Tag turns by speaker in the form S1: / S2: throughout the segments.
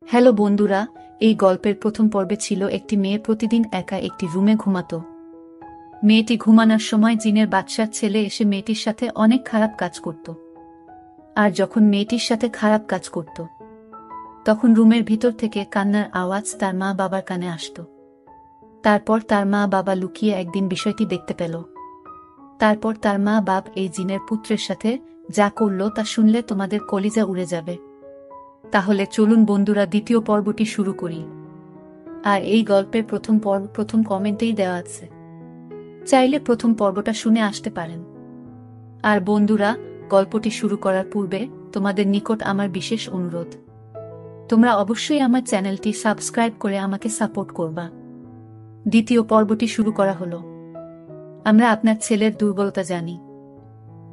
S1: Hello বন্ধুরা, এই গল্পের প্রথম পর্বে ছিল একটি মেয়ে প্রতিদিন একা একটি রুমে ঘুমাত। মেয়েটি ঘুমানোর সময় জিনের বাদশার ছেলে এসে মেয়েটির সাথে অনেক খারাপ কাজ করত। আর যখন মেয়েটির সাথে খারাপ কাজ করত, তখন রুমের ভিতর থেকে কান্নার আওয়াজ তার মা বাবার কানে আসত। তারপর তার মা বাবা লুকিয়ে একদিন বিষয়টি দেখতে পেল। তারপর তার মা বাপ এই জিনের পুত্রের সাথে যা করল তা শুনলে তোমাদের কলিজা উড়ে যাবে। তাহলে চলুন বন্ধুরা দ্বিতীয় পর্বটি শুরু করি। আর এই গল্পের প্রথম পর্ব প্রথম কমেন্টেই দেওয়া আছে, চাইলে প্রথম পর্বটা শুনে আসতে পারেন। আর বন্ধুরা, গল্পটি শুরু করার পূর্বে তোমাদের নিকট আমার বিশেষ অনুরোধ, তোমরা অবশ্যই আমার চ্যানেলটি সাবস্ক্রাইব করে আমাকে সাপোর্ট করবা। দ্বিতীয় পর্বটি শুরু করা হলো। আমরা আপনার ছেলের দুর্বলতা জানি,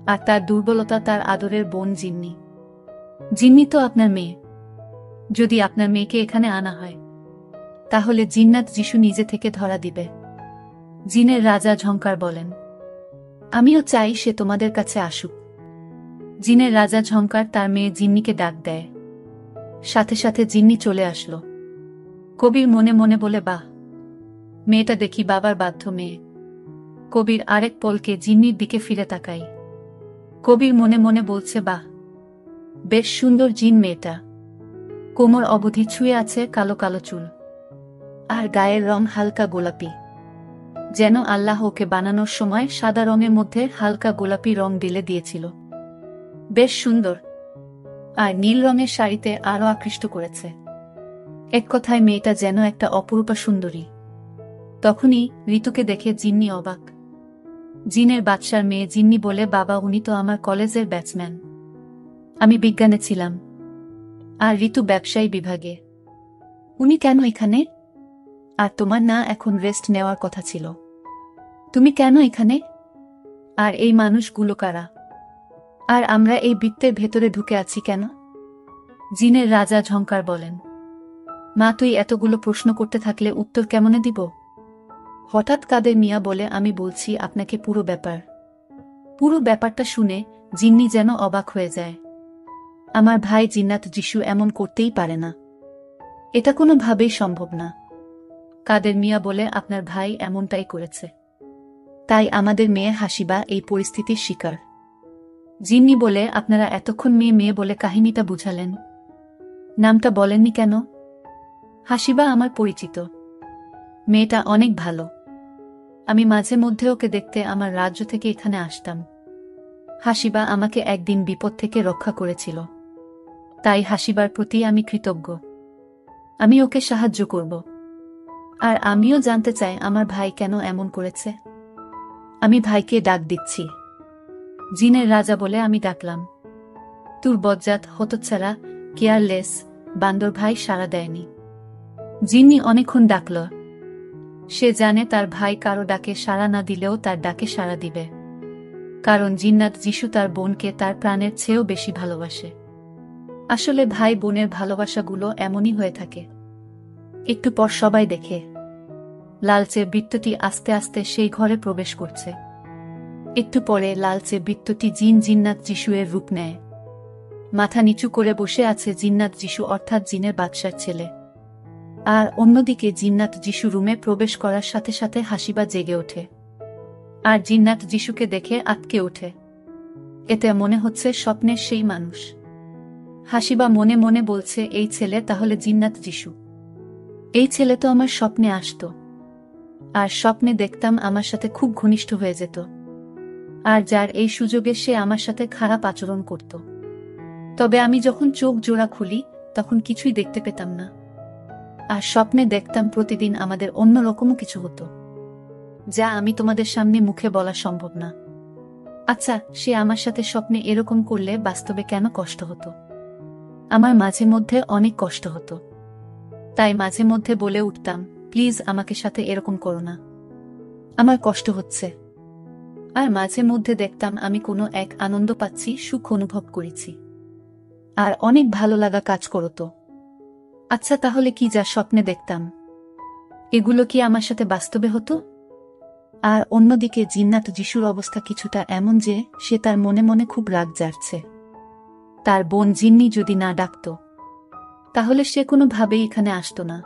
S1: আর তার দুর্বলতা তার আদরের বোন জিন্নি। জিন্নি তো আপনার মেয়ে। যদি আপনার মেয়েকে এখানে আনা হয়, তাহলে জিন্নাত যিশু নিজে থেকে ধরা দিবে। জিনের রাজা ঝংকার বলেন, আমিও চাই সে তোমাদের কাছে আসুক। জিনের রাজা ঝংকার তার মেয়ে জিন্নিকে ডাক দেয়। সাথে সাথে জিন্নি চলে আসলো। কবির মনে মনে বলে, বাহ, মেয়েটা দেখি বাবার বাধ্য মেয়ে। কবির আরেক পলকে জিন্নির দিকে ফিরে তাকাই। কবির মনে মনে বলছে, বাহ, বেশ সুন্দর জিন মেয়েটা। কোমর অবধি ছুঁয়ে আছে কালো কালো চুল, আর গায়ের রং হালকা গোলাপি, যেন আল্লাহ ওকে বানানোর সময় সাদা রঙের মধ্যে হালকা গোলাপি রং ঢেলে দিয়েছিল। বেশ সুন্দর, আর নীল রঙের শাড়িতে আরো আকৃষ্ট করেছে। এক কথায় মেয়েটা যেন একটা অপরূপা সুন্দরী। তখনই ঋতুকে দেখে জিন্নি অবাক। জিনের বাদশার মেয়ে জিন্নি বলে, বাবা, উনি তো আমার কলেজের ব্যাচম্যান। আমি বিজ্ঞানে ছিলাম, আর ঋতু ব্যবসায়ী বিভাগে। উনি কেন এখানে? আর তোমার না এখন রেস্ট নেওয়ার কথা ছিল? তুমি কেন এখানে? আর এই মানুষগুলো কারা? আর আমরা এই বৃত্তের ভেতরে ঢুকে আছি কেন? জিনের রাজা ঝংকার বলেন, মা, তুই এতগুলো প্রশ্ন করতে থাকলে উত্তর কেমনে দিব? হঠাৎ কাদের মিয়া বলে, আমি বলছি আপনাকে পুরো ব্যাপার। পুরো ব্যাপারটা শুনে জিন্নি যেন অবাক হয়ে যায়। আমার ভাই জিন্নাত যিশু এমন করতেই পারে না, এটা কোনোভাবেই সম্ভব না। কাদের মিয়া বলে, আপনার ভাই এমনটাই করেছে, তাই আমাদের মেয়ে হাসিবা এই পরিস্থিতির শিকার। জিন্নি বলে, আপনারা এতক্ষণ মেয়ে মেয়ে বলে কাহিনীটা বুঝালেন, নামটা বলেননি কেন? হাসিবা আমার পরিচিত, মেয়েটা অনেক ভালো। আমি মাঝে মধ্যে ওকে দেখতে আমার রাজ্য থেকে এখানে আসতাম। হাসিবা আমাকে একদিন বিপদ থেকে রক্ষা করেছিল, তাই হাসিবার প্রতি আমি কৃতজ্ঞ। আমি ওকে সাহায্য করব। আর আমিও জানতে চাই আমার ভাই কেন এমন করেছে। আমি ভাইকে ডাক দিচ্ছি। জিনের রাজা বলে, আমি ডাকলাম। তোর বজ্জাত, হতচ্ছাড়া, কেয়ারলেস বান্দর ভাই সাড়া দেয়নি। জিন্নি অনেকক্ষণ ডাকল। সে জানে তার ভাই কারো ডাকে সাড়া না দিলেও তার ডাকে সাড়া দিবে, কারণ জিন্নাত যিশু তার বোনকে তার প্রাণের চেয়েও বেশি ভালোবাসে। আসলে ভাই বোনের ভালোবাসাগুলো এমনই হয়ে থাকে। একটু পর সবাই দেখে লালচে বৃত্তটি আস্তে আস্তে সেই ঘরে প্রবেশ করছে। একটু পরে লালচে বৃত্তটি জিন্নাত যিশুয়ের রূপ নেয়। মাথা নিচু করে বসে আছে জিন্নাত যিশু, অর্থাৎ জিনের বাদশার ছেলে। আর অন্যদিকে জিন্নাত যিশু রুমে প্রবেশ করার সাথে সাথে হাসিবা জেগে ওঠে, আর জিন্নাত যিশুকে দেখে আটকে ওঠে। এতে মনে হচ্ছে স্বপ্নের সেই মানুষ। হাসিবা মনে মনে বলছে, এই ছেলে তাহলে জিন্নাত যিশু। এই ছেলে তো আমার স্বপ্নে আসতো, আর স্বপ্নে দেখতাম আমার সাথে খুব ঘনিষ্ঠ হয়ে যেত, আর যার এই সুযোগে সে আমার সাথে খারাপ আচরণ করত। তবে আমি যখন চোখ জোড়া খুলি তখন কিছুই দেখতে পেতাম না, আর স্বপ্নে দেখতাম প্রতিদিন আমাদের অন্যরকমও কিছু হতো, যা আমি তোমাদের সামনে মুখে বলা সম্ভব না। আচ্ছা, সে আমার সাথে স্বপ্নে এরকম করলে বাস্তবে কেন কষ্ট হতো? আমার মাঝে মধ্যে অনেক কষ্ট হতো, তাই মাঝে মধ্যে বলে উঠতাম, প্লিজ আমাকে সাথে এরকম করো না, আমার কষ্ট হচ্ছে। আর মাঝে মধ্যে দেখতাম আমি কোনো এক আনন্দ পাচ্ছি, সুখ অনুভব করেছি, আর অনেক ভালো লাগা কাজ করতো। আচ্ছা, তাহলে কি যা স্বপ্নে দেখতাম এগুলো কি আমার সাথে বাস্তবে হতো? আর অন্যদিকে জিন্নাত যিশুর অবস্থা কিছুটা এমন যে সে তার মনে মনে খুব রাগ জাগছে। তার বোন জিন্নি যদি না ডাকত, তাহলে সে কোনোভাবেই এখানে আসতো না।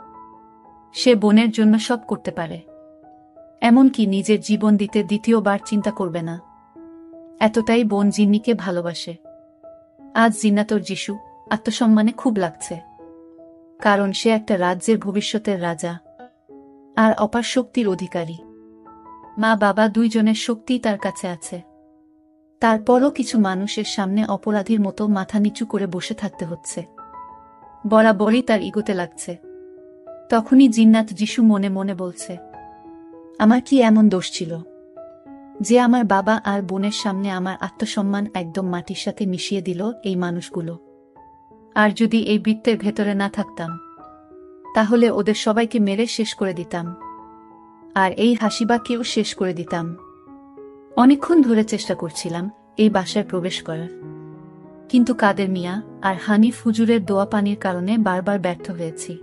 S1: সে বোনের জন্য সব করতে পারে, এমনকি নিজের জীবন দিতে দ্বিতীয়বার চিন্তা করবে না। এতটাই বোন জিন্নিকে ভালোবাসে। আজ জিন্নাতর যিশু আত্মসম্মানে খুব লাগছে, কারণ সে একটা রাজ্যের ভবিষ্যতের রাজা আর অপার শক্তির অধিকারী। মা বাবা দুইজনের শক্তিই তার কাছে আছে। তারপরও কিছু মানুষের সামনে অপরাধীর মতো মাথা নিচু করে বসে থাকতে হচ্ছে। বরাবরই তার ইগোতে লাগছে। তখনই জিন্নাত যিশু মনে মনে বলছে, আমার কি এমন দোষ ছিল যে আমার বাবা আর বোনের সামনে আমার আত্মসম্মান একদম মাটির সাথে মিশিয়ে দিল এই মানুষগুলো? আর যদি এই বৃত্তের ভেতরে না থাকতাম, তাহলে ওদের সবাইকে মেরে শেষ করে দিতাম, আর এই হাসিবাকেও শেষ করে দিতাম। অনেকক্ষণ ধরে চেষ্টা করছিলাম এই বাসায় প্রবেশ করার, কিন্তু কাদের মিয়া আর হানিফ হুজুরের দোয়া পানির কারণে বারবার ব্যর্থ হয়েছি।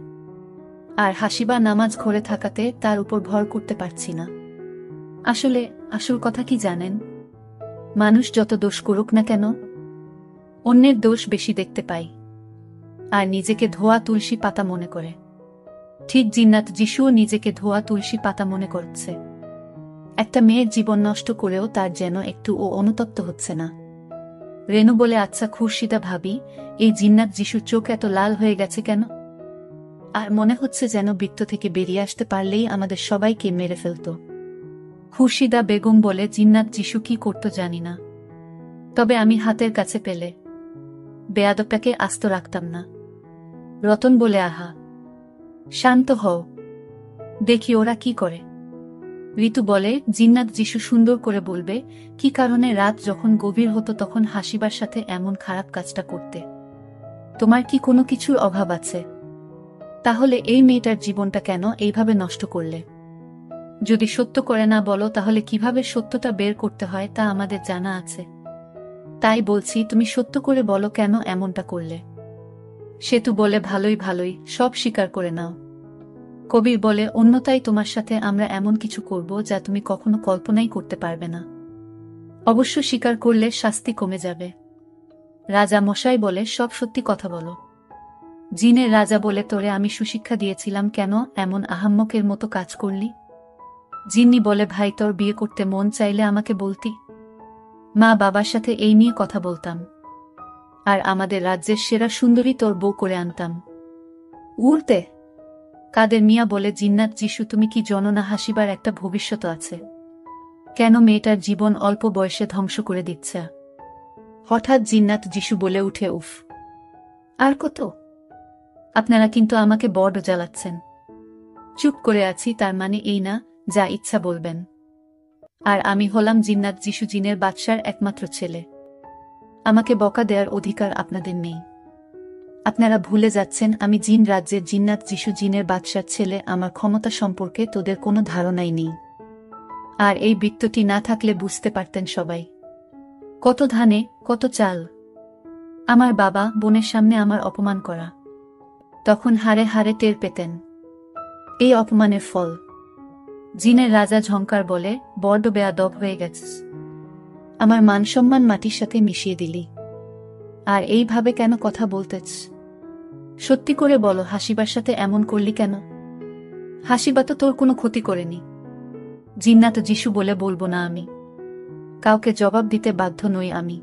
S1: আর হাসিবা নামাজ ঘরে থাকাতে তার উপর ভর করতে পারছি না। আসলে আসল কথা কি জানেন? মানুষ যত দোষ করুক না কেন, অন্যের দোষ বেশি দেখতে পাই আর নিজেকে ধোয়া তুলসী পাতা মনে করে। ঠিক জিন্নাত যিশুও নিজেকে ধোয়া তুলসী পাতা মনে করছে। একটা মেয়ের জীবন নষ্ট করেও তার যেন একটু অনুতপ্ত হচ্ছে না। রেনু বলে, আচ্ছা খুরশিদা ভাবি, এই জিন্নাত যিশুর চোখ এত লাল হয়ে গেছে কেন? আর মনে হচ্ছে যেন বৃত্ত থেকে বেরিয়ে আসতে পারলেই আমাদের সবাইকে মেরে ফেলত। খুরশিদা বেগম বলে, জিন্নাত যিশু কি করত জানি না, তবে আমি হাতের কাছে পেলে বেয়াদবটাকে আস্ত রাখতাম না। রতন বলে, আহা শান্ত হও, দেখি ওরা কি করে। ঋতু বলে, জিন্নাত যিশু সুন্দর করে বলবে কি কারণে রাত যখন গভীর হতো তখন হাসিবার সাথে এমন খারাপ কাজটা করতে? তোমার কি কোনো কিছুর অভাব আছে? তাহলে এই মেয়েটার জীবনটা কেন এইভাবে নষ্ট করলে? যদি সত্য করে না বলো, তাহলে কিভাবে সত্যটা বের করতে হয় তা আমাদের জানা আছে। তাই বলছি, তুমি সত্য করে বলো কেন এমনটা করলে। সেতু বলে, ভালোই ভালোই, সব স্বীকার করে নাও। কবির বলে, অন্যতাই তোমার সাথে আমরা এমন কিছু করব যা তুমি কখনো কল্পনাই করতে পারবে না। অবশ্য স্বীকার করলে শাস্তি কমে যাবে। রাজা মশাই বলে, সব সত্যি কথা বলো। জিনের রাজা বলে, তোরে আমি সুশিক্ষা দিয়েছিলাম, কেন এমন আহাম্মকের মতো কাজ করলি? জিন্নি বলে, ভাই তোর বিয়ে করতে মন চাইলে আমাকে বলতি, মা বাবার সাথে এই নিয়ে কথা বলতাম, আর আমাদের রাজ্যের সেরা সুন্দরী তোর বউ করে আনতাম। উড়তে কাদের মিয়া বলে, জিন্নাত যিশু তুমি কি জানো না হাসিবার একটা ভবিষ্যৎ আছে? কেন মেয়েটার জীবন অল্প বয়সে ধ্বংস করে দিচ্ছে? হঠাৎ জিন্নাত যিশু বলে উঠে, উফ, আর কত? আপনারা কিন্তু আমাকে বড় জ্বালাচ্ছেন। চুপ করে আছি তার মানে এই না যা ইচ্ছা বলবেন। আর আমি হলাম জিন্নাত যিশু, জিনের বাদশার একমাত্র ছেলে। আমাকে বকা দেওয়ার অধিকার আপনাদের নেই। আপনারা ভুলে যাচ্ছেন আমি জিন রাজ্যের জিন্নাত যিশু, জিনের বাদশার ছেলে। আমার ক্ষমতা সম্পর্কে তোদের কোনো ধারণাই নেই। আর এই বৃত্তটি না থাকলে বুঝতে পারতেন সবাই। কত ধানে কত চাল। আমার বাবা বোনের সামনে আমার অপমান করা, তখন হারে হারে টের পেতেন এই অপমানের ফল। জিনের রাজা ঝংকার বলে, বড্ড বেয়াদব হয়ে গেছিস। আমার মানসম্মান মাটির সাথে মিশিয়ে দিলি। আর এইভাবে কেন কথা বলতেছ? সত্যি করে বলো, হাসিবার সাথে এমন করলি কেন? হাসিবা তো তোর কোনো ক্ষতি করেনি। জিন্নাত যিশু বলে, বলবো না আমি। কাউকে জবাব দিতে বাধ্য নই আমি।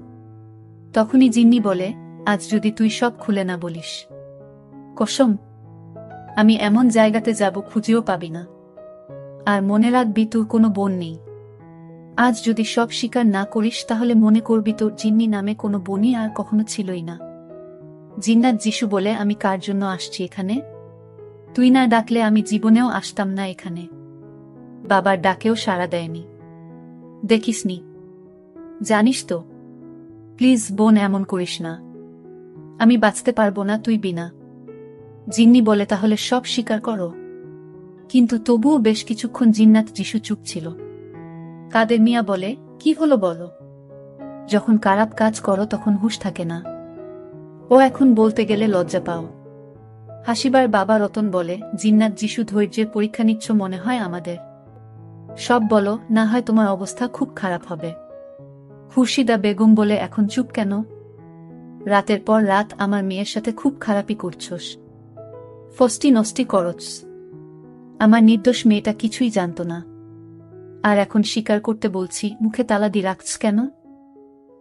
S1: তখনই জিন্নি বলে, আজ যদি তুই সব খুলে না বলিস, কসম আমি এমন জায়গাতে যাব খুঁজেও পাবি না। আর মনে রাখবি তোর কোনো বোন নেই। আজ যদি সব স্বীকার না করিস তাহলে মনে করবি তোর জিন্নি নামে কোনো বোনই আর কখনো ছিলই না। জিন্নাত যিশু বলে, আমি কার জন্য আসছি এখানে? তুই না ডাকলে আমি জীবনেও আসতাম না এখানে। বাবার ডাকেও সাড়া দেয়নি, দেখিসনি। জানিস তো, প্লিজ বোন এমন করিস না। আমি বাঁচতে পারবো না তুই বিনা। জিন্নি বলে, তাহলে সব স্বীকার করো। কিন্তু তবুও বেশ কিছুক্ষণ জিন্নাত যিশু চুপ ছিল। কাদের মিয়া বলে, কি হলো বলো? যখন খারাপ কাজ করো তখন হুঁশ থাকে না। ও এখন বলতে গেলে লজ্জা পাও। হাসিবার বাবা রতন বলে, জিন্নাত যিশু ধৈর্যের পরীক্ষা নিচ্ছ মনে হয় আমাদের। সব বলো, না হয় তোমার অবস্থা খুব খারাপ হবে। খুরশিদা বেগম বলে, এখন চুপ কেন? রাতের পর রাত আমার মেয়ের সাথে খুব খারাপই করছস। ফস্টি নষ্টি করছ। আমার নির্দোষ মেয়েটা কিছুই জানত না, আর এখন স্বীকার করতে বলছি, মুখে তালা দিয়ে রাখছ কেন?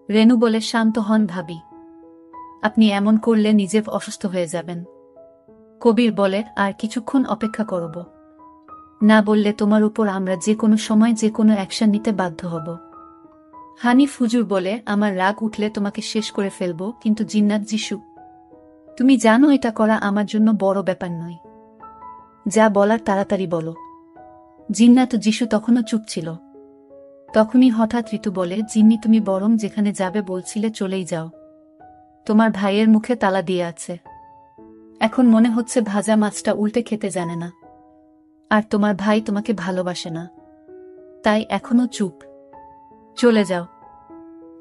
S1: রেনু বলে, শান্ত হন ভাবি, আপনি এমন করলে নিজে অসুস্থ হয়ে যাবেন। কবির বলে, আর কিছুক্ষণ অপেক্ষা করব, না বললে তোমার উপর আমরা যে কোনো সময় যে কোনো অ্যাকশন নিতে বাধ্য হব। হানিফ হুজুর বলে, আমার রাগ উঠলে তোমাকে শেষ করে ফেলব, কিন্তু জিন্নাত যিশু, তুমি জানো এটা করা আমার জন্য বড় ব্যাপার নয়। যা বলার তাড়াতাড়ি বলো। জিন্নাত যিশু তখনও চুপ ছিল। তখনই হঠাৎ ঋতু বলে, জিন্নি তুমি বরং যেখানে যাবে বলছিলে চলেই যাও। তোমার ভাইয়ের মুখে তালা দিয়ে আছে। এখন মনে হচ্ছে ভাজা মাছটা উল্টে খেতে জানে না। আর তোমার ভাই তোমাকে ভালোবাসে না, তাই এখনো চুপ। চলে যাও,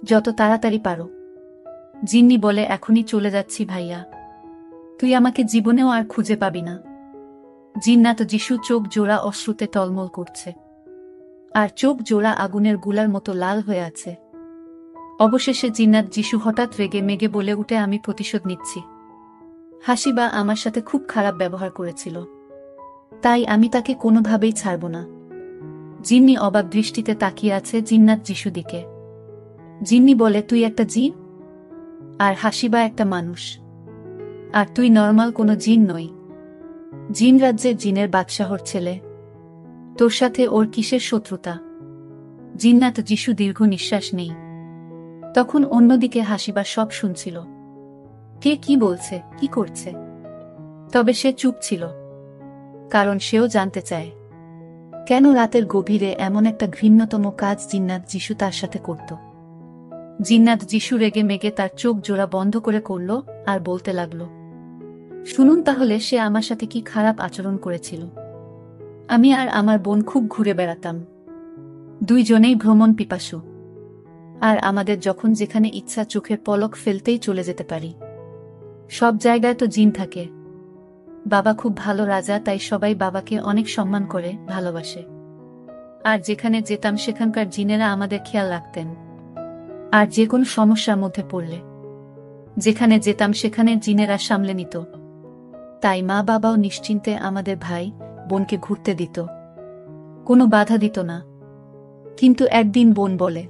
S1: যত তাড়াতাড়ি পারো। জিন্নি বলে, এখনই চলে যাচ্ছি ভাইয়া, তুই আমাকে জীবনেও আর খুঁজে পাবি না। জিন্নাত যিশু চোখ জোড়া অশ্রুতে টলমল করছে, আর চোখ জোড়া আগুনের গুলার মতো লাল হয়ে আছে। অবশেষে জিন্নাত যিশু হঠাৎ রেগে মেগে বলে উঠে, আমি প্রতিশোধ নিচ্ছি। হাসিবা আমার সাথে খুব খারাপ ব্যবহার করেছিল, তাই আমি তাকে কোনোভাবেই ছাড়ব না। জিন্নি অবাক দৃষ্টিতে তাকিয়ে আছে জিন্নাত যিশু দিকে। জিন্নি বলে, তুই একটা জিন, আর হাসিবা একটা মানুষ, আর তুই নর্মাল কোনো জিন নই। জিন রাজ্যের জিনের বাদশাহর ছেলে, তোর সাথে ওর কিসের শত্রুতা? জিন্নাত যিশু দীর্ঘ নিঃশ্বাস নেই। তখন অন্যদিকে হাসিবা সব শুনছিল। কে কি বলছে, কি করছে, তবে সে চুপ ছিল, কারণ সেও জানতে চায় কেন রাতের গভীরে এমন একটা ঘৃণ্যতম কাজ জিন্নাত যিশু তার সাথে করত। জিন্নাত যিশু রেগে মেগে তার চোখ জোড়া বন্ধ করে করল আর বলতে লাগল, শুনুন তাহলে সে আমার সাথে কি খারাপ আচরণ করেছিল। আমি আর আমার বোন খুব ঘুরে বেড়াতাম, দুইজনেই ভ্রমণ পিপাসু, আর আমাদের যখন যেখানে ইচ্ছা চোখের পলক ফেলতেই চলে যেতে পারি। সব জায়গায় তো জিন থাকে। বাবা খুব ভালো রাজা, তাই সবাই বাবাকে অনেক সম্মান করে, ভালোবাসে। আর যেখানে যেতাম সেখানকার জিনেরা আমাদের খেয়াল রাখতেন, আর যে কোনো সমস্যার মধ্যে পড়লে যেখানে যেতাম সেখানে জিনেরা সামলে নিত। তাই মা বাবাও নিশ্চিন্তে আমাদের ভাই বোনকে ঘুরতে দিত, কোনো বাধা দিত না। কিন্তু একদিন বোন বলে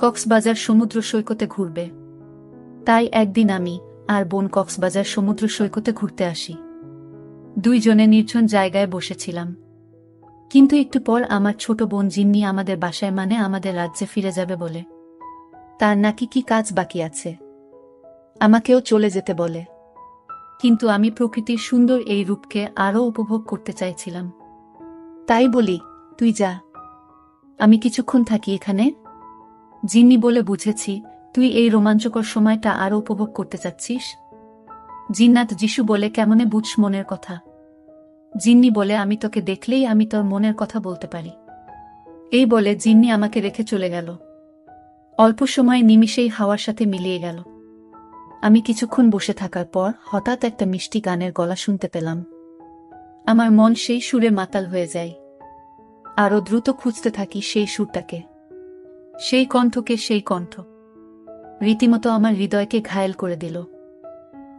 S1: কক্সবাজার সমুদ্র সৈকতে ঘুরবে, তাই একদিন আমি আর বোন কক্সবাজার সমুদ্র সৈকতে ঘুরতে আসি। দুইজনে নির্জন জায়গায় বসেছিলাম, কিন্তু একটু পর আমার ছোট বোন জিন্নি আমাদের বাসায়, মানে আমাদের রাজ্যে ফিরে যাবে বলে। তার নাকি কি কাজ বাকি আছে, আমাকেও চলে যেতে বলে। কিন্তু আমি প্রকৃতির সুন্দর এই রূপকে আরও উপভোগ করতে চাইছিলাম, তাই বলি তুই যা, আমি কিছুক্ষণ থাকি এখানে। জিন্নি বলে, বুঝেছি, তুই এই রোমাঞ্চকর সময়টা আরও উপভোগ করতে চাচ্ছিস। জিন্নাত যিশু বলে, কেমনে বুঝ মনের কথা? জিন্নি বলে, আমি তোকে দেখলেই আমি তোর মনের কথা বলতে পারি। এই বলে জিন্নি আমাকে রেখে চলে গেল। অল্প সময় নিমিষেই হাওয়ার সাথে মিলিয়ে গেল। আমি কিছুক্ষণ বসে থাকার পর হঠাৎ একটা মিষ্টি গানের গলা শুনতে পেলাম। আমার মন সেই সুরে মাতাল হয়ে যায়। আরও দ্রুত খুঁজতে থাকি সেই সুরটাকে, সেই কণ্ঠকে, সেই কণ্ঠ রীতিমতো আমার হৃদয়কে ঘায়েল করে দিল।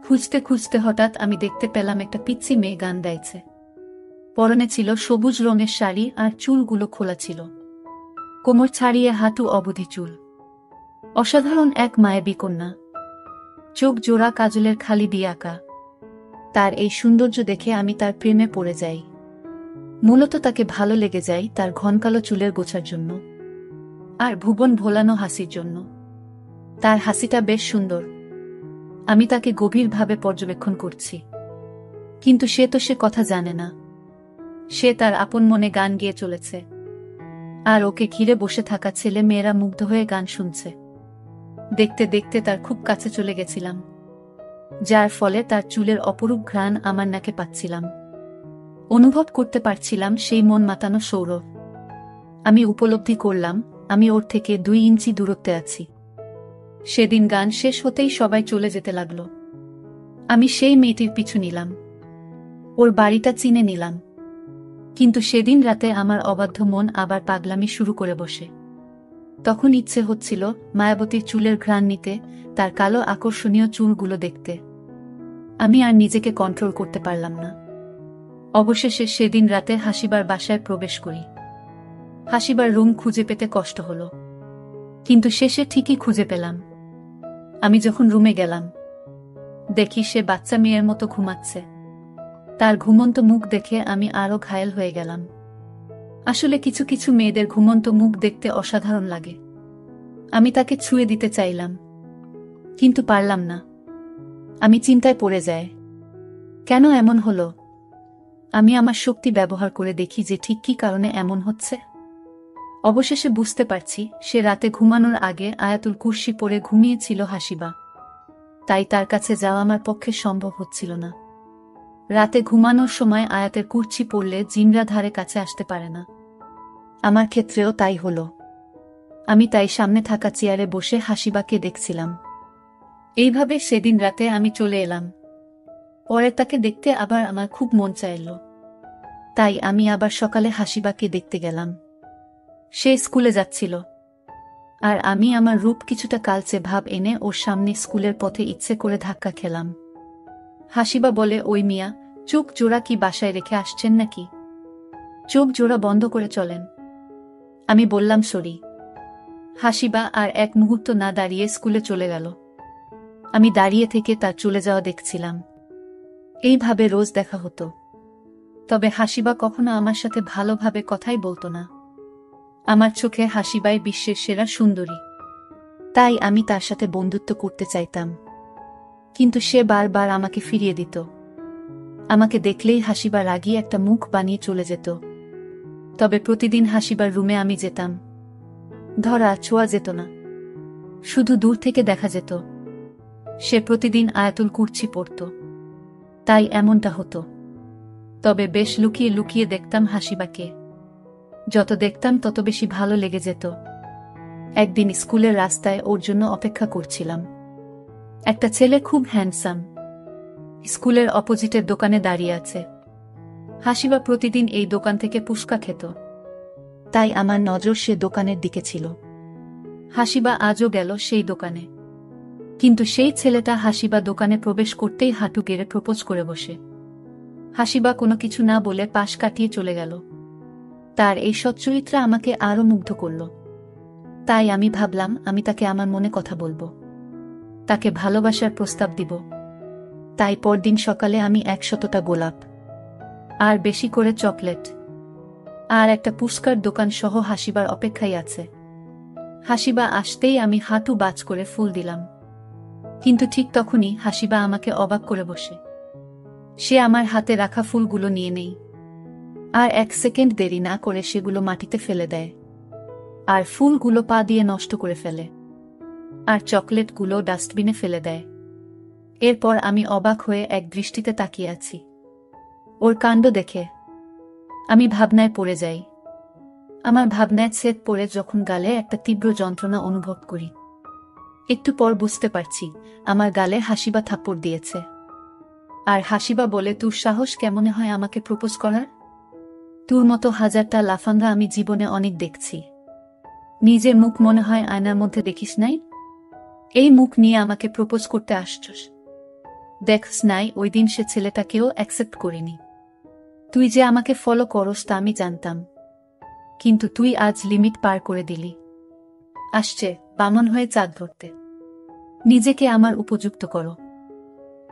S1: খুঁজতে খুঁজতে হঠাৎ আমি দেখতে পেলাম একটা পিচ্চি মেয়ে গান গাইছে। পরনে ছিল সবুজ রঙের শাড়ি আর চুলগুলো খোলা ছিল, কোমর ছাড়িয়ে হাঁটু অবধি চুল। অসাধারণ এক মায়াবী কন্যা, চোখ জোড়া কাজলের খালি দিয়ে আঁকা। তার এই সৌন্দর্য দেখে আমি তার প্রেমে পড়ে যাই। মূলত তাকে ভালো লেগে যায় তার ঘনকালো চুলের গোছার জন্য, আর ভুবন ভোলানো হাসির জন্য। তার হাসিটা বেশ সুন্দর। আমি তাকে গভীরভাবে পর্যবেক্ষণ করছি, কিন্তু সে কথা জানে না। সে তার আপন মনে গান গেয়ে চলেছে, আর ওকে ঘিরে বসে থাকা ছেলে মেয়েরা মুগ্ধ হয়ে গান শুনছে। দেখতে দেখতে তার খুব কাছে চলে গেছিলাম, যার ফলে তার চুলের অপরূপ ঘ্রাণ আমার নাকে পাচ্ছিলাম। অনুভব করতে পারছিলাম সেই মন মাতানো সৌরভ। আমি উপলব্ধি করলাম আমি ওর থেকে 2 ইঞ্চি দূরত্বে আছি। সেদিন গান শেষ হতেই সবাই চলে যেতে লাগলো। আমি সেই মেয়েটির পিছু নিলাম, ওর বাড়িটা চিনে নিলাম। কিন্তু সেদিন রাতে আমার অবাধ্য মন আবার পাগলামি শুরু করে বসে। তখন ইচ্ছে হচ্ছিল মায়াবতীর চুলের ঘ্রাণ নিতে, তার কালো আকর্ষণীয় চুলগুলো দেখতে। আমি আর নিজেকে কন্ট্রোল করতে পারলাম না। অবশেষে সেদিন রাতে হাসিবার বাসায় প্রবেশ করি। হাসিবার রুম খুঁজে পেতে কষ্ট হলো, কিন্তু শেষে ঠিকই খুঁজে পেলাম। আমি যখন রুমে গেলাম, দেখি সে বাচ্চা মেয়ের মতো ঘুমাচ্ছে। তার ঘুমন্ত মুখ দেখে আমি আরো ঘায়েল হয়ে গেলাম। আসলে কিছু কিছু মেয়েদের ঘুমন্ত মুখ দেখতে অসাধারণ লাগে। আমি তাকে ছুঁয়ে দিতে চাইলাম, কিন্তু পারলাম না। আমি চিন্তায় পড়ে যাই, কেন এমন হলো? আমি আমার শক্তি ব্যবহার করে দেখি যে ঠিক কী কারণে এমন হচ্ছে। অবশেষে বুঝতে পারছি, সে রাতে ঘুমানোর আগে আয়াতুল কুরসি পড়ে ঘুমিয়েছিল হাসিবা। তাই তার কাছে যাওয়া আমার পক্ষে সম্ভব হচ্ছিল না। রাতে ঘুমানোর সময় আয়াতের কুরসি পড়লে জিনরা ধারে কাছে আসতে পারে না। আমার ক্ষেত্রেও তাই হলো। আমি তাই সামনে থাকা চেয়ারে বসে হাসিবাকে দেখছিলাম। এইভাবে সেদিন রাতে আমি চলে এলাম। পরে তাকে দেখতে আবার আমার খুব মন চাইল। তাই আমি আবার সকালে হাসিবাকে দেখতে গেলাম। সে স্কুলে যাচ্ছিল, আর আমি আমার রূপ কিছুটা কালচে ভাব এনে ওর সামনে স্কুলের পথে ইচ্ছে করে ধাক্কা খেলাম। হাসিবা বলে, ওই মিয়া, চোখ জোড়া কি বাসায় রেখে আসছেন নাকি? চোখ জোড়া বন্ধ করে চলেন। আমি বললাম সরি। হাসিবা আর এক মুহূর্ত না দাঁড়িয়ে স্কুলে চলে গেল। আমি দাঁড়িয়ে থেকে তার চলে যাওয়া দেখছিলাম। এইভাবে রোজ দেখা হতো, তবে হাসিবা কখনো আমার সাথে ভালোভাবে কথাই বলতো না। আমার চোখে হাসিবাই বিশ্বের সেরা সুন্দরী, তাই আমি তার সাথে বন্ধুত্ব করতে চাইতাম, কিন্তু সে বারবার আমাকে ফিরিয়ে দিত। আমাকে দেখলেই হাসিবা রাগিয়ে একটা মুখ বানিয়ে চলে যেত। তবে প্রতিদিন হাসিবার রুমে আমি যেতাম। ধরা ছোঁয়া যেত না, শুধু দূর থেকে দেখা যেত। সে প্রতিদিন আয়াতুল কুরসি পড়ত, তাই এমনটা হতো। তবে বেশ লুকিয়ে লুকিয়ে দেখতাম হাসিবাকে। যত দেখতাম তত বেশি ভালো লেগে যেত। একদিন স্কুলের রাস্তায় ওর জন্য অপেক্ষা করছিলাম। একটা ছেলে খুব হ্যান্ডসাম, স্কুলের অপোজিটের দোকানে দাঁড়িয়ে আছে। হাসিবা প্রতিদিন এই দোকান থেকে পুস্কা খেত, তাই আমার নজর সে দোকানের দিকে ছিল। হাসিবা আজও গেল সেই দোকানে, কিন্তু সেই ছেলেটা হাসিবা দোকানে প্রবেশ করতেই হাঁটু গেড়ে প্রপোজ করে বসে। হাসিবা কোনো কিছু না বলে পাশ কাটিয়ে চলে গেল। তার এই সচ্চরিত্রা আমাকে আরো মুগ্ধ করল। তাই আমি ভাবলাম আমি তাকে আমার মনে কথা বলবো, তাকে ভালোবাসার প্রস্তাব দিব। তাই পরদিন সকালে আমি 100টা গোলাপ আর বেশি করে চকলেট আর একটা পুস্কার দোকান সহ হাসিবার অপেক্ষায় আছে। হাসিবা আসতেই আমি হাঁটু বাজ করে ফুল দিলাম, কিন্তু ঠিক তখনই হাসিবা আমাকে অবাক করে বসে। সে আমার হাতে রাখা ফুলগুলো নিয়ে নেই, আর 1 সেকেন্ড দেরি না করে সেগুলো মাটিতে ফেলে দেয়, আর ফুলগুলো পা দিয়ে নষ্ট করে ফেলে, আর চকলেটগুলো ডাস্টবিনে ফেলে দেয়। এরপর আমি অবাক হয়ে এক দৃষ্টিতে তাকিয়ে আছি। ওর কাণ্ড দেখে আমি ভাবনায় পড়ে যাই। আমার ভাবনায় ছেদ পড়ে যখন গালে একটা তীব্র যন্ত্রণা অনুভব করি। একটু পর বুঝতে পারছি আমার গালে হাসিবা থাপ্পড় দিয়েছে। আর হাসিবা বলে, তোর সাহস কেমনে হয় আমাকে প্রপোজ করার? তোর মতো হাজারটা লাফাঙ্গা আমি জীবনে অনেক দেখছি। নিজের মুখ মনে হয় আয়নার মধ্যে দেখিস নাই? এই মুখ নিয়ে আমাকে প্রপোজ করতে আসছস? দেখস নাই ওই দিন সে ছেলেটাকেও অ্যাকসেপ্ট করিনি। তুই যে আমাকে ফলো করস তা আমি জানতাম, কিন্তু তুই আজ লিমিট পার করে দিলি। আসছে বামন হয়ে চাঁদ ধরতে। নিজেকে আমার উপযুক্ত করো,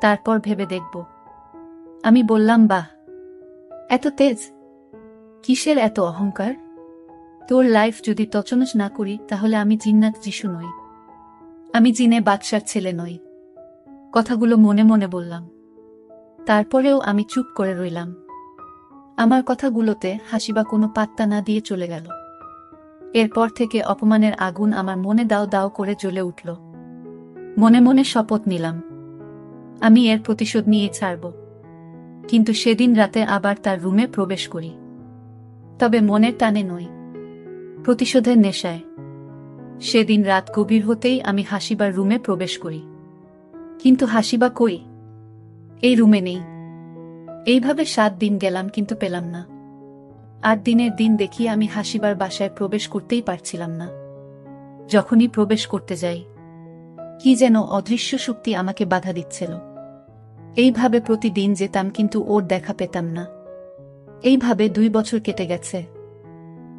S1: তারপর ভেবে দেখব। আমি বললাম, বাহ, এত তেজ, কিসের এত অহংকার? তোর লাইফ যদি তছনছ না করি তাহলে আমি জিন্নাত যিশু নই, আমি জিনে বাদশার ছেলে নই। কথাগুলো মনে মনে বললাম। তারপরেও আমি চুপ করে রইলাম। আমার কথাগুলোতে হাসিবা কোনো পাত্তা না দিয়ে চলে গেল। এরপর থেকে অপমানের আগুন আমার মনে দাও দাও করে জ্বলে উঠল। মনে মনে শপথ নিলাম, আমি এর প্রতিশোধ নিয়ে ছাড়ব। কিন্তু সেদিন রাতে আবার তার রুমে প্রবেশ করি, তবে মনের টানে নই, প্রতিশোধের নেশায়। সেদিন রাত গভীর হতেই আমি হাসিবার রুমে প্রবেশ করি, কিন্তু হাসিবা কই? এই রুমে নেই। এইভাবে 7 দিন গেলাম, কিন্তু পেলাম না। 8 দিনের দিন দেখি আমি হাসিবার বাসায় প্রবেশ করতেই পারছিলাম না। যখনই প্রবেশ করতে যাই, কি যেন অদৃশ্য শক্তি আমাকে বাধা দিচ্ছিল। এইভাবে প্রতিদিন যেতাম, কিন্তু ওর দেখা পেতাম না। এইভাবে 2 বছর কেটে গেছে।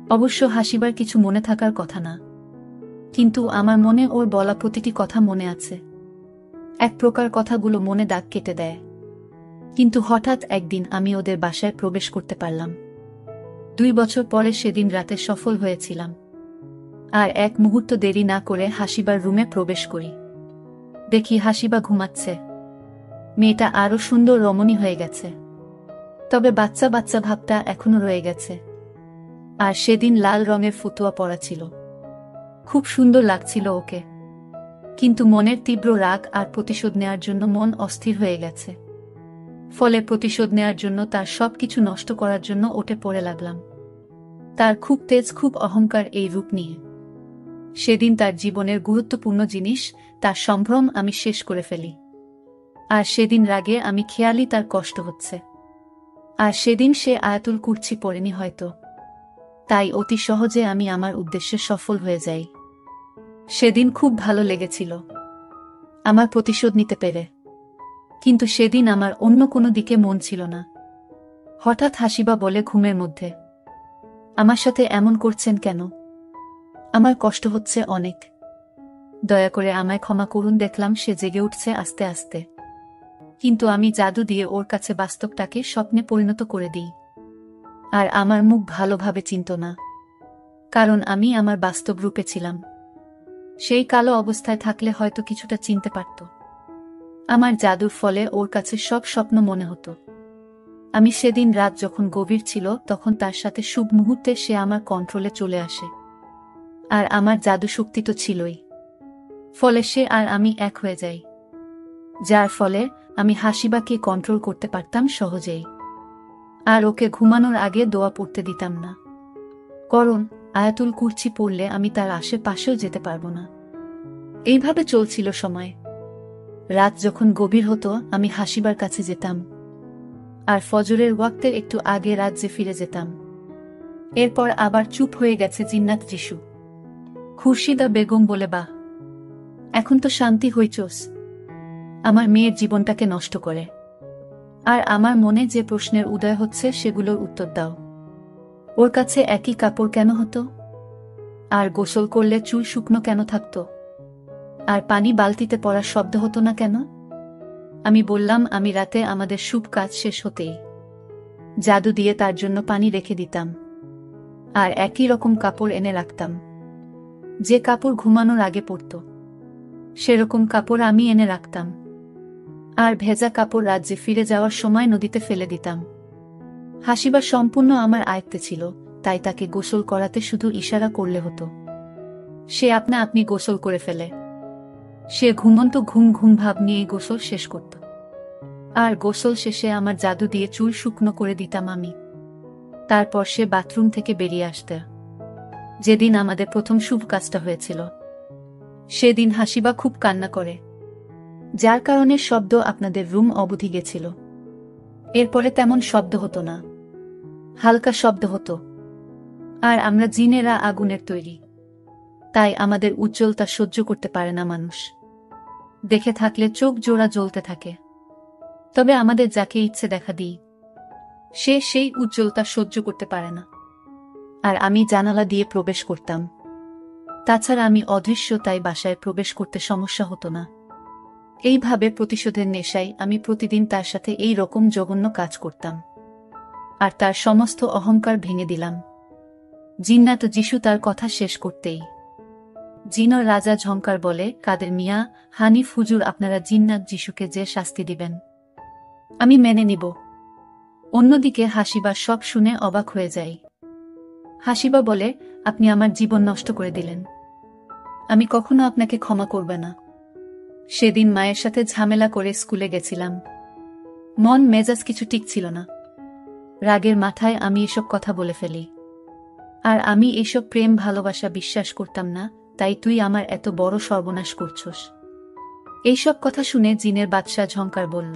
S1: অবশ্য হাসিবার কিছু মনে থাকার কথা না, কিন্তু আমার মনে ওর বলা প্রতিটি কথা মনে আছে। এক প্রকার কথাগুলো মনে দাগ কেটে দেয়। কিন্তু হঠাৎ একদিন আমি ওদের বাসায় প্রবেশ করতে পারলাম। 2 বছর পরে সেদিন রাতে সফল হয়েছিলাম। আর এক মুহূর্ত দেরি না করে হাসিবার রুমে প্রবেশ করি। দেখি হাসিবা ঘুমাচ্ছে। মেয়েটা আরো সুন্দর রমণী হয়ে গেছে, তবে বাচ্চা বাচ্চা ভাবটা এখনো রয়ে গেছে। আর সেদিন লাল রঙের ফতুয়া পরা ছিল। খুব সুন্দর লাগছিল ওকে, কিন্তু মনের তীব্র রাগ আর প্রতিশোধ নেয়ার জন্য মন অস্থির হয়ে গেছে। ফলে প্রতিশোধ নেয়ার জন্য তার সবকিছু নষ্ট করার জন্য ওঠে পড়ে লাগলাম। তার খুব তেজ, খুব অহংকার এই রূপ নিয়ে। সেদিন তার জীবনের গুরুত্বপূর্ণ জিনিস, তার সম্ভ্রম আমি শেষ করে ফেলি। আর সেদিন রাগে আমি খেয়ালি তার কষ্ট হচ্ছে। আর সেদিন সে আয়াতুল কুরসি পড়েনি হয়তো, তাই অতি সহজে আমি আমার উদ্দেশ্যে সফল হয়ে যাই। সেদিন খুব ভালো লেগেছিল আমার প্রতিশোধ নিতে পেরে, কিন্তু সেদিন আমার অন্য কোনো দিকে মন ছিল না। হঠাৎ হাসিবা বলে ঘুমের মধ্যে, আমার সাথে এমন করছেন কেন? আমার কষ্ট হচ্ছে অনেক, দয়া করে আমায় ক্ষমা করুন। দেখলাম সে জেগে উঠছে আস্তে আস্তে, কিন্তু আমি জাদু দিয়ে ওর কাছে বাস্তবটাকে স্বপ্নে পরিণত করে দিই। আর আমার মুখ ভালোভাবে চিনত না, কারণ আমি আমার বাস্তব রূপে ছিলাম। সেই কালো অবস্থায় থাকলে হয়তো কিছুটা চিনতে পারত। আমার জাদুর ফলে ওর কাছে সব স্বপ্ন মনে হতো। আমি সেদিন রাত যখন গভীর ছিল, তখন তার সাথে শুভ মুহূর্তে সে আমার কন্ট্রোলে চলে আসে। আর আমার জাদু শক্তি তো ছিলই, ফলে সে আর আমি এক হয়ে যাই, যার ফলে আমি হাসিবাকে কন্ট্রোল করতে পারতাম সহজেই। আর ওকে ঘুমানোর আগে দোয়া পড়তে দিতাম না, কারণ আয়াতুল কুরসি পড়লে আমি তার আশেপাশেও যেতে পারবো না। এইভাবে চলছিল সময়। রাত যখন গভীর হতো, আমি হাসিবার কাছে যেতাম, আর ফজরের ওয়াক্তের একটু আগে রাজ্যে ফিরে যেতাম। এরপর আবার চুপ হয়ে গেছে জিন্নাত যিশু। খুরশিদা বেগম বলে, বাহ, এখন তো শান্তি হইচোস। আমার মেয়ের জীবনটাকে নষ্ট করে। আর আমার মনে যে প্রশ্নের উদয় হচ্ছে সেগুলোর উত্তর দাও। ওর কাছে একই কাপড় কেন হতো? আর গোসল করলে চুল শুকনো কেন থাকতো? আর পানি বালতিতে পড়ার শব্দ হতো না কেন? আমি বললাম, আমি রাতে আমাদের শুভ কাজ শেষ হতেই জাদু দিয়ে তার জন্য পানি রেখে দিতাম, আর একই রকম কাপড় এনে রাখতাম। যে কাপড় ঘুমানোর আগে পরত, সেরকম কাপড় আমি এনে রাখতাম। আর ভেজা কাপড় রাজ্যে ফিরে যাওয়ার সময় নদীতে ফেলে দিতাম। হাসিবা সম্পূর্ণ আমার আয়ত্তে ছিল, তাই তাকে গোসল করাতে শুধু ইশারা করলে হতো। সে আপনা আপনি গোসল করে ফেলে। সে ঘুমন্ত ঘুম ঘুম ভাব নিয়ে গোসল শেষ করত। আর গোসল শেষে আমার জাদু দিয়ে চুল শুকনো করে দিতাম আমি। তারপর সে বাথরুম থেকে বেরিয়ে আসত। যেদিন আমাদের প্রথম শুভ কাজটা হয়েছিল, সেদিন হাসিবা খুব কান্না করে, যার কারণে শব্দ আপনাদের রুম অবধি গেছিল। এরপরে তেমন শব্দ হতো না, হালকা শব্দ হতো। আর আমরা জিনেরা আগুনের তৈরি, তাই আমাদের উজ্জ্বলতা সহ্য করতে পারে না মানুষ। দেখে থাকলে চোখ জোড়া জ্বলতে থাকে। তবে আমাদের যাকে ইচ্ছে দেখা দিই, সে সেই উজ্জ্বলতা সহ্য করতে পারে না। আর আমি জানালা দিয়ে প্রবেশ করতাম। তাছাড়া আমি অদৃশ্য, তাই বাসায় প্রবেশ করতে সমস্যা হতো না। এইভাবে প্রতিশোধের নেশায় আমি প্রতিদিন তার সাথে এই রকম জঘন্য কাজ করতাম, আর তার সমস্ত অহংকার ভেঙে দিলাম। জিন্নাত যিশু তার কথা শেষ করতেই জিনর রাজা ঝংকার বলে, কাদের মিয়া, হানিফ হুজুর, আপনারা জিন্নাত যিশুকে যে শাস্তি দিবেন আমি মেনে নিব। অন্যদিকে হাসিবা সব শুনে অবাক হয়ে যায়। হাসিবা বলে, আপনি আমার জীবন নষ্ট করে দিলেন, আমি কখনো আপনাকে ক্ষমা করব না। সেদিন মায়ের সাথে ঝামেলা করে স্কুলে গেছিলাম। মন মেজাজ কিছু ঠিক ছিল না। রাগের মাথায় আমি এসব কথা বলে ফেলি। আর আমি এইসব প্রেম ভালোবাসা বিশ্বাস করতাম না, তাই তুই আমার এত বড় সর্বনাশ করছস। এইসব কথা শুনে জিনের বাদশাহ ঝংকার বলল,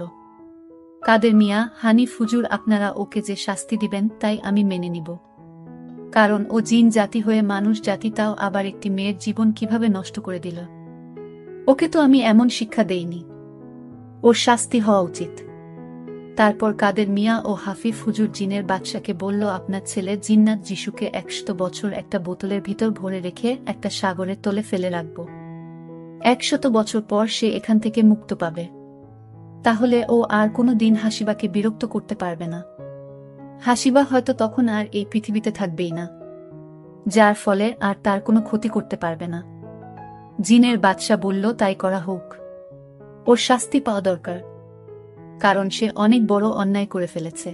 S1: কাদের মিয়া, হানিফ হুজুর, আপনারা ওকে যে শাস্তি দিবেন তাই আমি মেনে নিব। কারণ ও জিন জাতি হয়ে মানুষ জাতি, তাও আবার একটি মেয়ের জীবন কিভাবে নষ্ট করে দিল। ওকে তো আমি এমন শিক্ষা দেইনি, ওর শাস্তি হওয়া উচিত। তারপর কাদের মিয়া ও হাফিজ হুজুর জিনের বাদশাকে বলল, আপনার ছেলে জিন্নাত যিশুকে 100 বছর একটা বোতলের ভিতর ভরে রেখে একটা সাগরের তলে ফেলে রাখব। 100 বছর পর সে এখান থেকে মুক্ত পাবে। তাহলে ও আর কোনো দিন হাসিবাকে বিরক্ত করতে পারবে না। হাসিবা হয়তো তখন আর এই পৃথিবীতে থাকবেই না, যার ফলে আর তার কোনো ক্ষতি করতে পারবে না। জিনের বাদশা বলল, তাই করা হোক। ওর শাস্তি পাওয়া দরকার, কারণ সে অনেক বড় অন্যায় করে ফেলেছে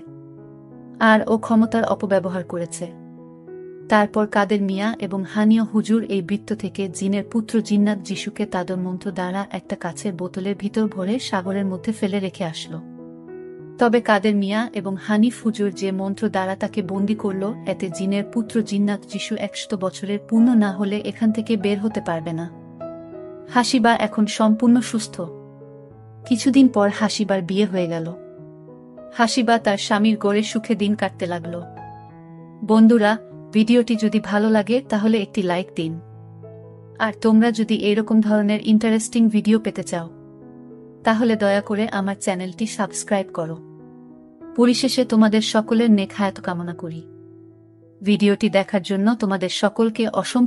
S1: আর ও ক্ষমতার অপব্যবহার করেছে। তারপর কাদের মিয়া এবং হানিয় হুজুর এই বৃত্ত থেকে জিনের পুত্র জিন্নাত যিশুকে তাদের মন্ত্র দ্বারা একটা কাচের বোতলের ভিতর ভরে সাগরের মধ্যে ফেলে রেখে আসলো। তবে কাদের মিয়া এবং হানিফ হুজুর যে মন্ত্র দ্বারা তাকে বন্দী করল, এতে জিনের পুত্র জিন্নাত যিশু 100 বছরের পূর্ণ না হলে এখান থেকে বের হতে পারবে না। হাসিবা এখন সম্পূর্ণ সুস্থ। কিছুদিন পর হাসিবার বিয়ে হয়ে গেল। হাসিবা তার স্বামীর গড়ে সুখে দিন কাটতে লাগল। বন্ধুরা, ভিডিওটি যদি ভালো লাগে তাহলে একটি লাইক দিন। আর তোমরা যদি এরকম ধরনের ইন্টারেস্টিং ভিডিও পেতে চাও, তাহলে দয়া করে আমার চ্যানেলটি সাবস্ক্রাইব করো। পরিশেষে তোমাদের সকলের নেক হায়াত কামনা করি। ভিডিওটি দেখার জন্য তোমাদের সকলকে অসংখ্য